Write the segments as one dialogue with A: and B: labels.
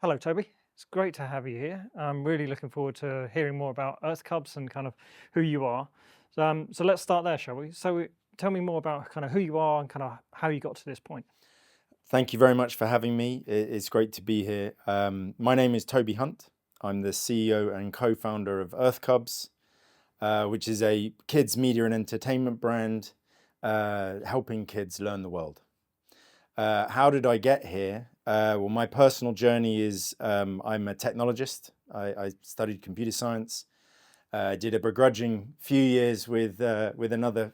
A: Hello, Toby. It's great to have you here. I'm really looking forward to hearing more about Earth Cubs and kind of who you are. So let's start there, shall we? Tell me more about kind of who you are and kind of how you got to this point.
B: Thank you very much for having me. It's great to be here. My name is Toby Hunt. I'm the CEO and co-founder of Earth Cubs, which is a kids media and entertainment brand helping kids learn the world. How did I get here? Well, my personal journey is I'm a technologist. I studied computer science. Did a begrudging few years with another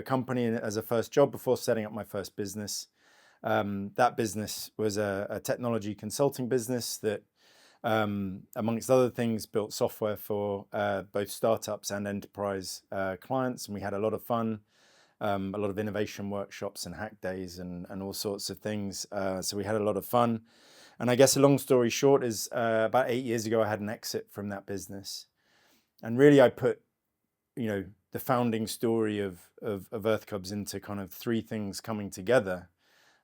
B: company as a first job before setting up my first business. That business was a technology consulting business that, amongst other things, built software for both startups and enterprise clients. And we had a lot of fun, a lot of innovation workshops and hack days and all sorts of things. So we had a lot of fun. And I guess a long story short is about 8 years ago, I had an exit from that business. And really, I put, the founding story of Earth Cubs into kind of three things coming together.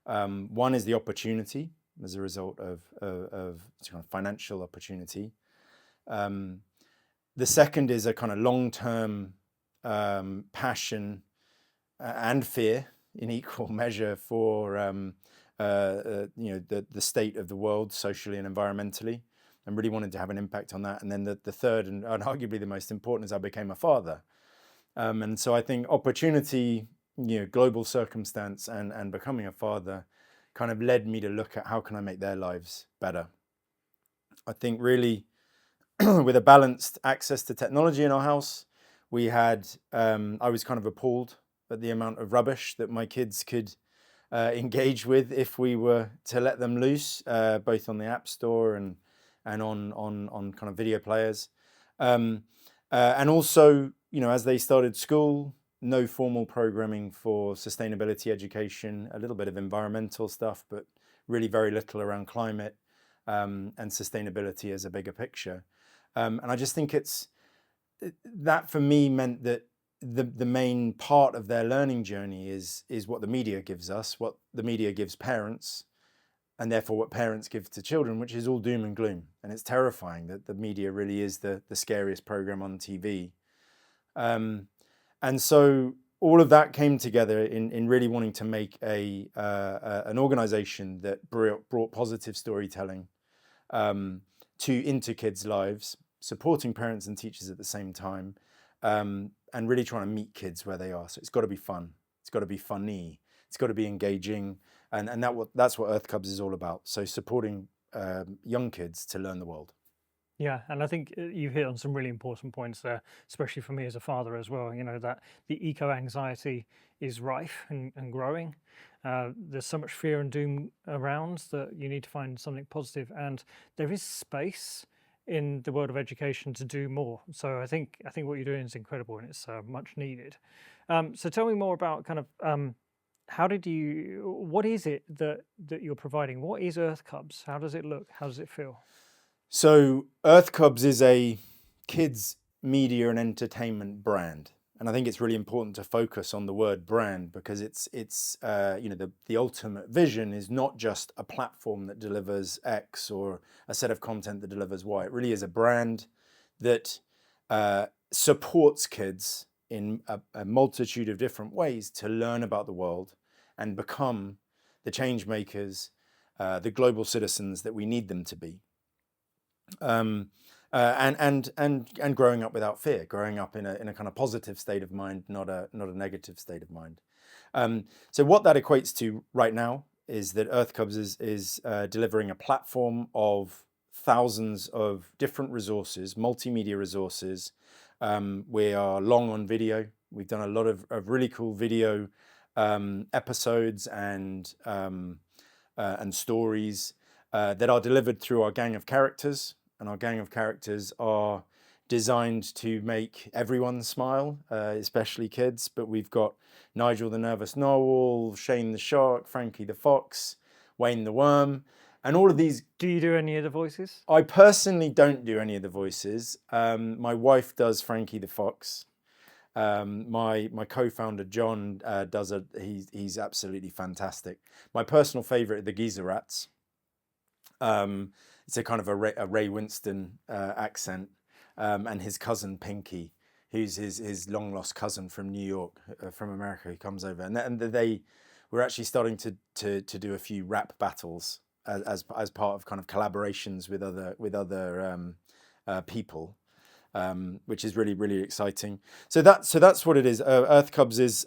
B: One is the opportunity as a result of kind of financial opportunity. The second is a kind of long-term passion and fear in equal measure for the state of the world socially and environmentally, and really wanted to have an impact on that. And then the third and arguably the most important is I became a father. And so I think opportunity, global circumstance and becoming a father kind of led me to look at how can I make their lives better. I think really with a balanced access to technology in our house, we had, I was kind of appalled at the amount of rubbish that my kids could engage with if we were to let them loose, both on the App Store and on kind of video players. And also, as they started school, no formal programming for sustainability education, a little bit of environmental stuff, but really very little around climate and sustainability as a bigger picture. And I just think that for me meant that the main part of their learning journey is what the media gives us, what the media gives parents, and therefore what parents give to children, which is all doom and gloom. And it's terrifying that the media really is the scariest program on TV. And so all of that came together in really wanting to make an organization that brought positive storytelling into kids' lives, supporting parents and teachers at the same time, and really trying to meet kids where they are. So it's got to be fun. It's got to be funny. It's got to be engaging. And that's what Earth Cubs is all about. So supporting young kids to learn the world.
A: Yeah, and I think you've hit on some really important points there, especially for me as a father as well. That the eco anxiety is rife and growing. There's so much fear and doom around that you need to find something positive, and there is space in the world of education to do more. So I think what you're doing is incredible, and it's much needed. So tell me more about kind of what is it that you're providing? What is Earth Cubs? How does it look? How does it feel?
B: So Earth Cubs is a kids media and entertainment brand. And I think it's really important to focus on the word brand because it's the ultimate vision is not just a platform that delivers X or a set of content that delivers Y. It really is a brand that supports kids in a multitude of different ways to learn about the world and become the change makers, the global citizens that we need them to be. And growing up without fear, growing up in a kind of positive state of mind, not a negative state of mind. So what that equates to right now is that Earth Cubs is delivering a platform of thousands of different resources, multimedia resources. We are long on video. We've done a lot of really cool video episodes and stories that are delivered through our gang of characters. And our gang of characters are designed to make everyone smile, especially kids. But we've got Nigel the Nervous Narwhal, Shane the Shark, Frankie the Fox, Wayne the Worm. And all of these...
A: Do you do any of the voices?
B: I personally don't do any of the voices. My wife does Frankie the Fox. My co-founder John he's absolutely fantastic. My personal favorite are the Geezer Rats. It's a kind of a Ray Winston accent, and his cousin Pinky, who's his long lost cousin from New York, from America, who comes over, and they were actually starting to do a few rap battles as part of kind of collaborations with other people, which is really exciting. So that's what it is. Earth Cubs is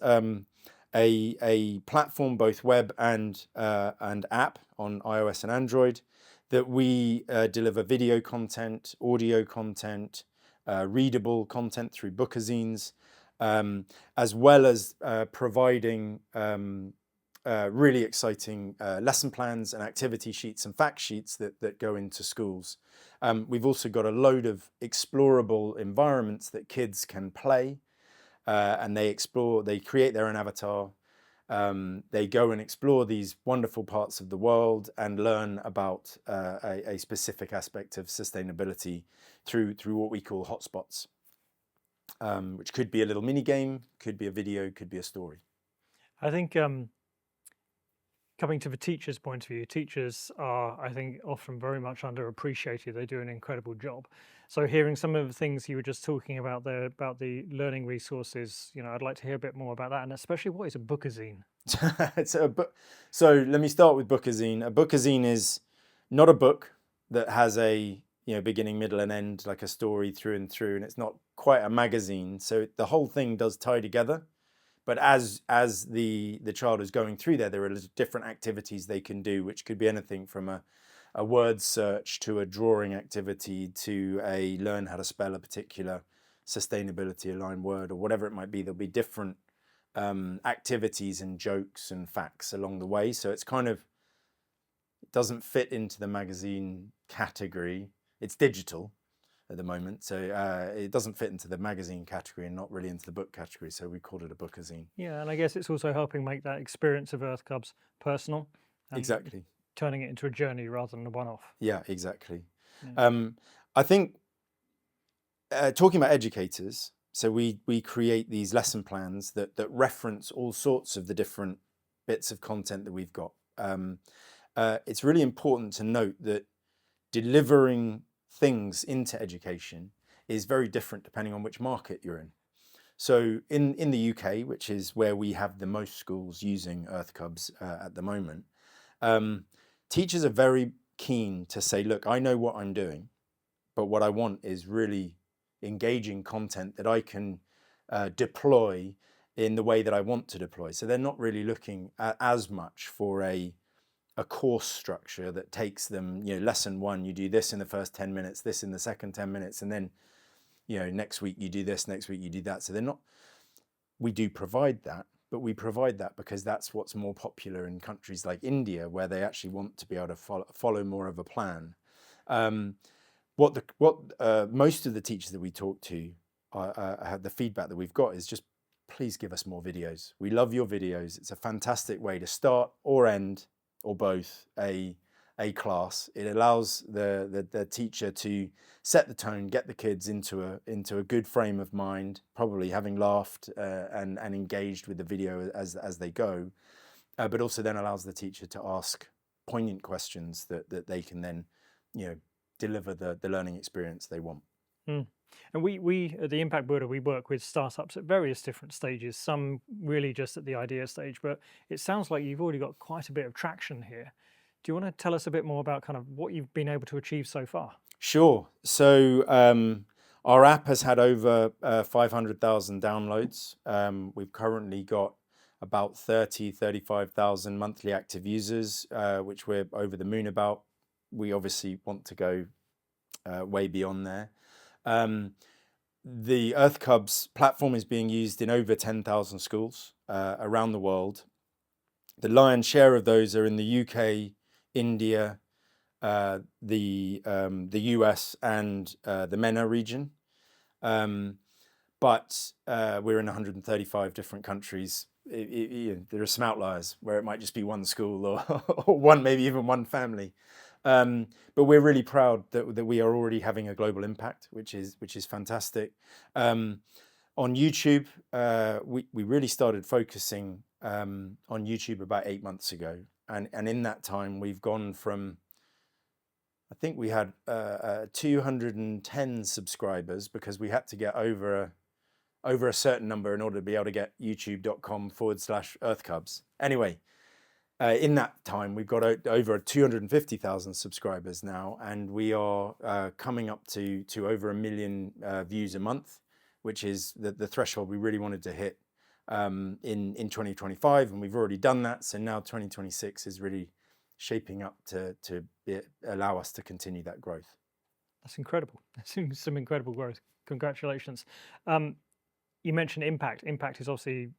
B: a platform, both web and app on iOS and Android, that we deliver video content, audio content, readable content through bookazines, as well as providing really exciting lesson plans and activity sheets and fact sheets that go into schools. We've also got a load of explorable environments that kids can play, and they create their own avatar. They go and explore these wonderful parts of the world and learn about a specific aspect of sustainability through what we call hotspots, which could be a little mini game, could be a video, could be a story.
A: I think coming to the teacher's point of view, teachers are, I think, often very much underappreciated. They do an incredible job. So hearing some of the things you were just talking about there, about the learning resources, I'd like to hear a bit more about that, and especially what is a bookazine?
B: So let me start with bookazine. A bookazine is not a book that has a beginning, middle, and end, like a story through and through, and it's not quite a magazine. So the whole thing does tie together. But as the child is going through there are different activities they can do, which could be anything from a word search to a drawing activity to a learn how to spell a particular sustainability aligned word, or whatever it might be. There'll be different activities and jokes and facts along the way. So it's kind of, it doesn't fit into the magazine category. It's digital at the moment, so it doesn't fit into the magazine category and not really into the book category, so we called it a bookazine.
A: Yeah, and I guess it's also helping make that experience of Earth Cubs personal.
B: Exactly.
A: Turning it into a journey rather than a one-off.
B: Yeah, exactly.
A: Yeah.
B: I think talking about educators, so we create these lesson plans that reference all sorts of the different bits of content that we've got. It's really important to note that delivering things into education is very different depending on which market you're in. So in the UK, which is where we have the most schools using Earth Cubs at the moment, teachers are very keen to say, look, I know what I'm doing, but what I want is really engaging content that I can deploy in the way that I want to deploy. So they're not really looking at as much for a course structure that takes them, lesson one, you do this in the first 10 minutes, this in the second 10 minutes, and then, next week you do this, next week you do that. So they're not, we do provide that, but we provide that because that's what's more popular in countries like India, where they actually want to be able to follow more of a plan. What most of the teachers that we talk to have, the feedback that we've got is just, please give us more videos. We love your videos. It's a fantastic way to start or end, or both, a class. It allows the teacher to set the tone, get the kids into a good frame of mind, probably having laughed and engaged with the video as they go, but also then allows the teacher to ask poignant questions that they can then deliver the learning experience they want.
A: And we at the Impact Builder, we work with startups at various different stages, some really just at the idea stage, but it sounds like you've already got quite a bit of traction here. Do you want to tell us a bit more about kind of what you've been able to achieve so far?
B: Sure. So our app has had over 500,000 downloads. We've currently got about 35,000 monthly active users, which we're over the moon about. We obviously want to go way beyond there. The Earth Cubs platform is being used in over 10,000 schools around the world. The lion's share of those are in the UK, India, the US, and the MENA region. But we're in 135 different countries. There are some outliers where it might just be one school or one, maybe even one family. But we're really proud that we are already having a global impact, which is fantastic. On YouTube, we really started focusing on YouTube about 8 months ago, and in that time we've gone from I think we had 210 subscribers because we had to get over a certain number in order to be able to get youtube.com/earthcubs. Anyway, in that time, we've got over 250,000 subscribers now, and we are coming up to over 1 million views a month, which is the threshold we really wanted to hit in 2025, and we've already done that. So now 2026 is really shaping up to allow us to continue that growth.
A: That's incredible. That's some incredible growth. Congratulations. You mentioned impact. Impact is obviously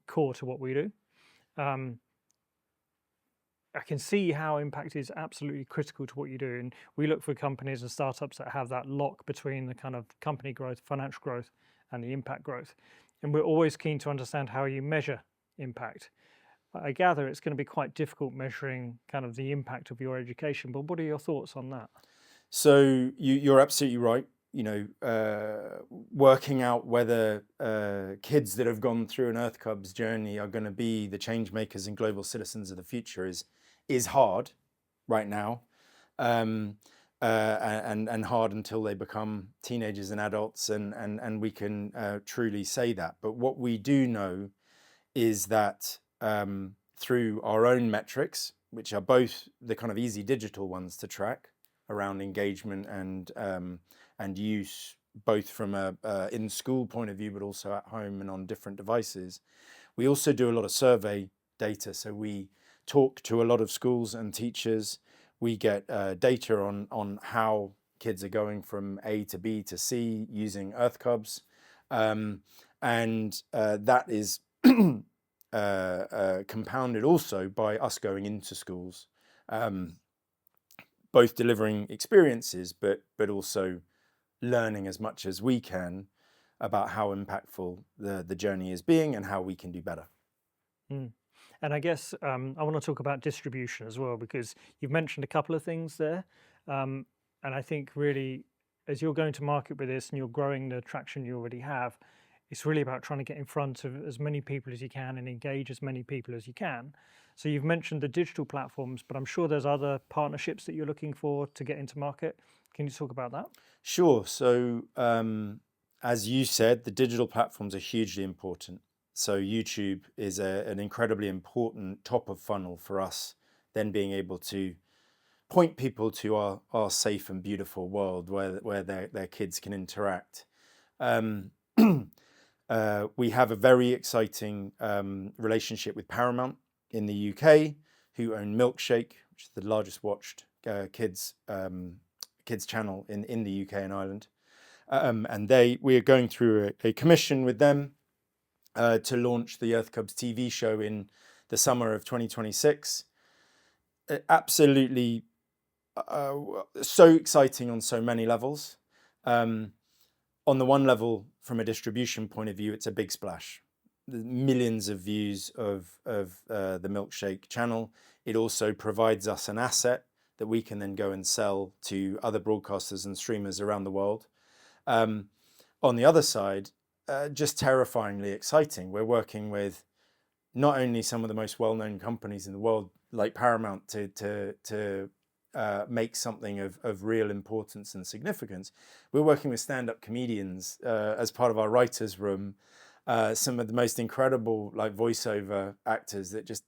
A: core to what we do. I can see how impact is absolutely critical to what you do. And we look for companies and startups that have that lock between the kind of company growth, financial growth, and the impact growth. And we're always keen to understand how you measure impact. I gather it's going to be quite difficult measuring kind of the impact of your education, but what are your thoughts on that?
B: So you're absolutely right. Working out whether kids that have gone through an Earth Cubs journey are going to be the change makers and global citizens of the future is hard right now, and hard until they become teenagers and adults, and we can truly say that. But what we do know is that through our own metrics, which are both the kind of easy digital ones to track around engagement and use, both from a in-school point of view, but also at home and on different devices. We also do a lot of survey data. So we talk to a lot of schools and teachers. We get data on how kids are going from A to B to C using Earth Cubs. And that is compounded also by us going into schools, both delivering experiences, but also learning as much as we can about how impactful the journey is being and how we can do better.
A: Mm. And I guess I want to talk about distribution as well, because you've mentioned a couple of things there. And I think really, as you're going to market with this and you're growing the traction you already have, it's really about trying to get in front of as many people as you can and engage as many people as you can. So you've mentioned the digital platforms, but I'm sure there's other partnerships that you're looking for to get into market. Can you talk about that?
B: Sure. So as you said, the digital platforms are hugely important. So YouTube is an incredibly important top of funnel for us, then being able to point people to our safe and beautiful world where their kids can interact. We have a very exciting relationship with Paramount in the UK, who own Milkshake, which is the largest watched kids channel in the UK and Ireland. And we are going through a commission with them to launch the Earth Cubs TV show in the summer of 2026. Absolutely so exciting on so many levels. On the one level, from a distribution point of view, it's a big splash. Millions of views of the Milkshake channel. It also provides us an asset that we can then go and sell to other broadcasters and streamers around the world. On the other side, just terrifyingly exciting. We're working with not only some of the most well-known companies in the world, like Paramount, to make something of real importance and significance. We're working with stand-up comedians as part of our writers' room. Some of the most incredible voiceover actors that just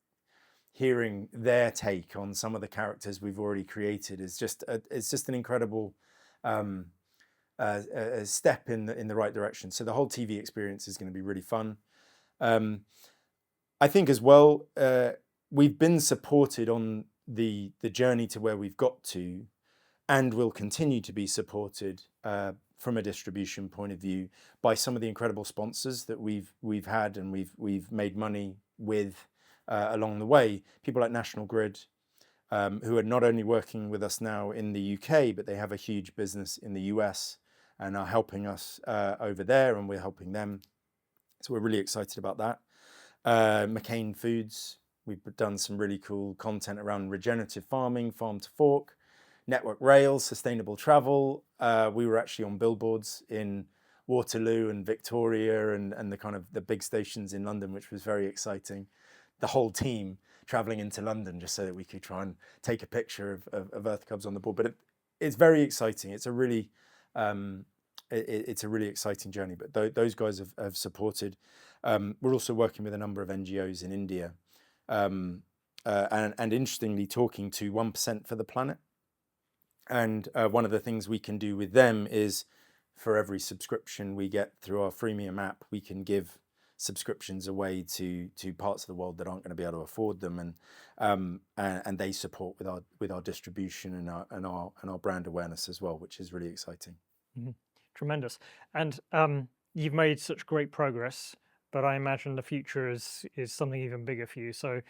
B: hearing their take on some of the characters we've already created is just an incredible a step in the right direction. So the whole TV experience is going to be really fun. I think as well, we've been supported on the journey to where we've got to, and will continue to be supported from a distribution point of view by some of the incredible sponsors that we've had and we've made money with along the way. People like National Grid, who are not only working with us now in the UK, but they have a huge business in the US and are helping us over there, and we're helping them. So we're really excited about that. McCain Foods, we've done some really cool content around regenerative farming, farm to fork, Network Rail, sustainable travel. We were actually on billboards in Waterloo and Victoria and the kind of the big stations in London, which was very exciting. The whole team traveling into London just so that we could try and take a picture of Earth Cubs on the board. But it's very exciting. It's a really it's a really exciting journey. But those guys have supported. We're also working with a number of NGOs in India, and interestingly talking to 1% for the Planet. And one of the things we can do with them is, for every subscription we get through our freemium app, we can give subscriptions away to parts of the world that aren't going to be able to afford them, and they support with our distribution and our brand awareness as well, which is really exciting.
A: Mm-hmm. Tremendous. And you've made such great progress, but I imagine the future is something even bigger for you. So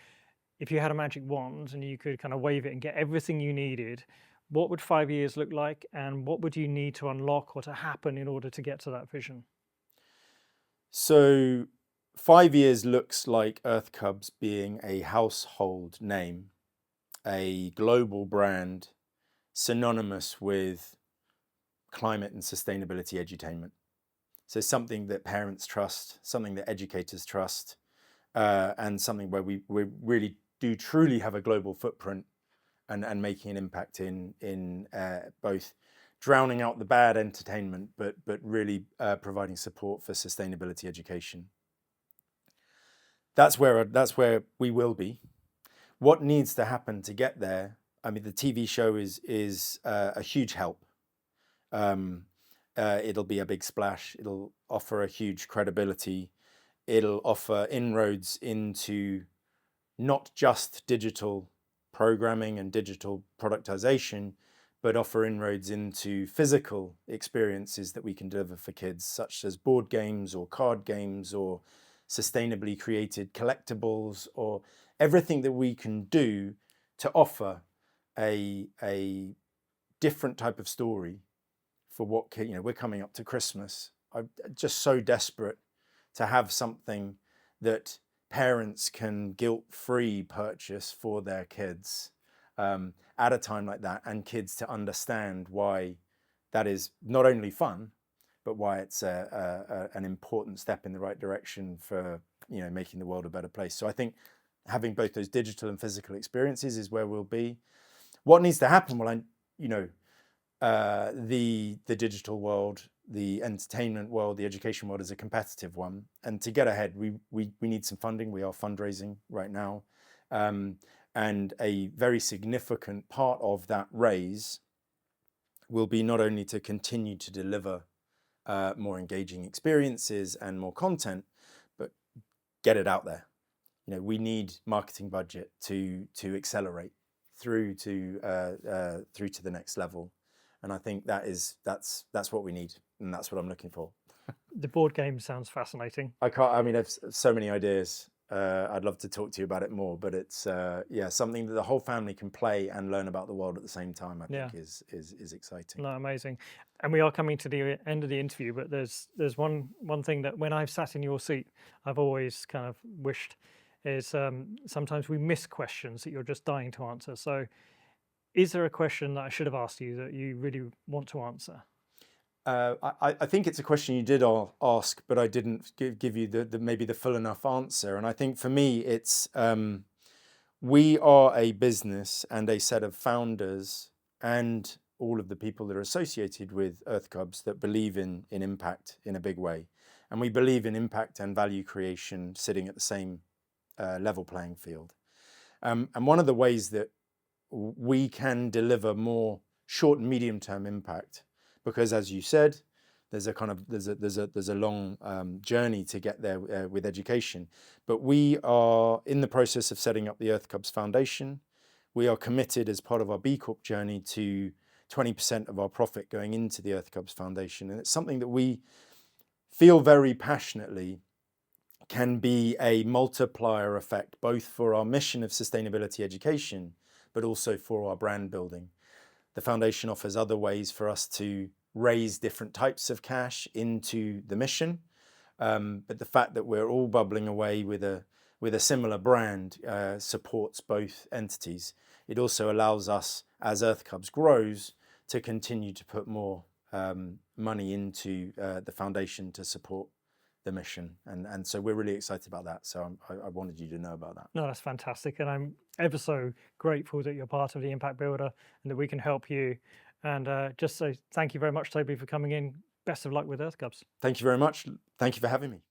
A: if you had a magic wand and you could kind of wave it and get everything you needed, what would 5 years look like, and what would you need to unlock or to happen in order to get to that vision?
B: So 5 years looks like Earth Cubs being a household name, a global brand, synonymous with climate and sustainability edutainment. So something that parents trust, something that educators trust, and something where we really do truly have a global footprint and making an impact in both drowning out the bad entertainment, but really providing support for sustainability education. That's where we will be. What needs to happen to get there? I mean, the TV show is a huge help. It'll be a big splash. It'll offer a huge credibility. It'll offer inroads into not just digital programming and digital productization, but offer inroads into physical experiences that we can deliver for kids, such as board games or card games or sustainably created collectibles, or everything that we can do to offer a different type of story for what, we're coming up to Christmas. I'm just so desperate to have something that parents can guilt-free purchase for their kids at a time like that, and kids to understand why that is not only fun, but why it's an important step in the right direction for making the world a better place. So I think having both those digital and physical experiences is where we'll be. What needs to happen? Well, the digital world, the entertainment world, the education world is a competitive one, and to get ahead, we need some funding. We are fundraising right now, and a very significant part of that raise will be not only to continue to deliver more engaging experiences and more content, but get it out there. We need marketing budget to accelerate through to the next level, and I think that's what we need, and that's what I'm looking for.
A: The board game sounds fascinating.
B: I've so many ideas. I'd love to talk to you about it more, but it's something that the whole family can play and learn about the world at the same time. I think is exciting.
A: No, amazing. And we are coming to the end of the interview, but there's one thing that when I've sat in your seat, I've always kind of wished is sometimes we miss questions that you're just dying to answer. So is there a question that I should have asked you that you really want to answer?
B: I think it's a question you did ask, but I didn't give you maybe the full enough answer. And I think for me, it's we are a business and a set of founders and all of the people that are associated with Earth Cubs that believe in impact in a big way. And we believe in impact and value creation sitting at the same level playing field. And one of the ways that we can deliver more short and medium term impact, because as you said, there's a long journey to get there with education. But we are in the process of setting up the Earth Cubs Foundation. We are committed as part of our B Corp journey to 20% of our profit going into the Earth Cubs Foundation. And it's something that we feel very passionately can be a multiplier effect, both for our mission of sustainability education, but also for our brand building. The foundation offers other ways for us to raise different types of cash into the mission. But the fact that we're all bubbling away with a similar brand supports both entities. It also allows us, as Earth Cubs grows, to continue to put more money into the foundation to support the mission. And so we're really excited about that. So I wanted you to know about that.
A: No, that's fantastic. And I'm ever so grateful that you're part of the Impact Builder and that we can help you. And just say thank you very much, Toby, for coming in. Best of luck with Earth Cubs.
B: Thank you very much. Thank you for having me.